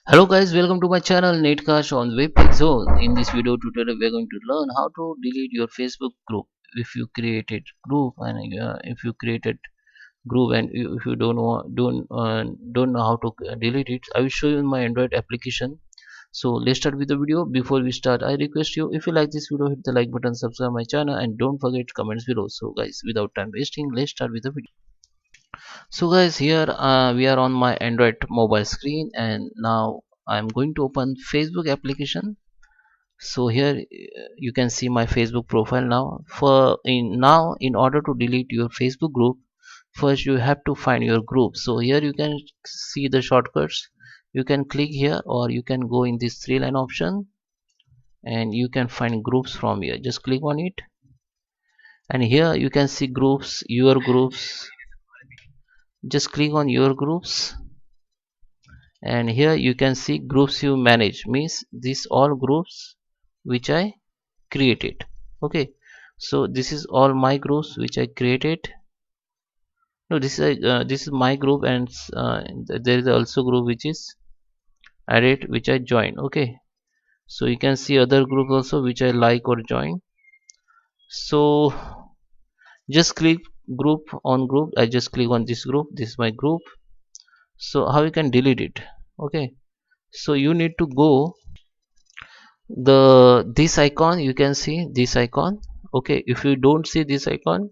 Hello guys, welcome to my channel NetCast on WebTech. So in this video tutorial we are going to learn how to delete your Facebook group if you created group and if you created group and if you don't know how to delete it. I will show you in my Android application. So let's start with the video. Before we start, I request you, if you like this video, hit the like button, subscribe my channel, and don't forget comments below. So guys, without time wasting, let's start with the video. So guys, here we are on my Android mobile screen, and now I'm going to open Facebook application. So here you can see my Facebook profile. Now in order to delete your Facebook group, first you have to find your group. So here you can see the shortcuts. You can click here, or you can go in this three line option, and you can find groups from here. Just click on it, and here you can see groups, your groups. Just click on your groups, and here you can see groups you manage, means these all groups which I created. Okay, so this is all my groups which I created. No, this is my group, and there is also group which is added, which I join. Okay, so you can see other group also which I like or join. So just click group on group. I just click on this group. This is my group. So how you can delete it? Okay, so you need to go this icon. You can see this icon. Okay, if you don't see this icon,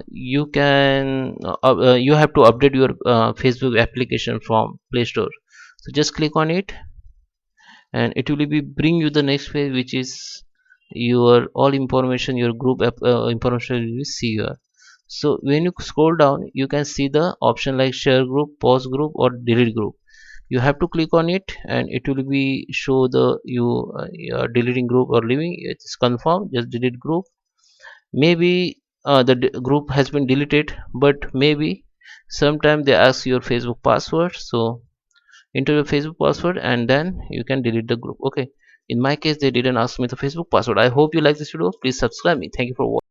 you have to update your Facebook application from Play Store. So just click on it, and it will be bring you the next page, which is your all information, your group information you will see here. So when you scroll down, you can see the option like share group, pause group, or delete group. You have to click on it, and it will be show the you deleting group or leaving. It's confirmed. Just delete group. Maybe the group has been deleted, but maybe sometime they ask your Facebook password. So enter your Facebook password, and then you can delete the group. Okay, in my case they didn't ask me the Facebook password. I hope you like this video. Please subscribe me. Thank you for watching.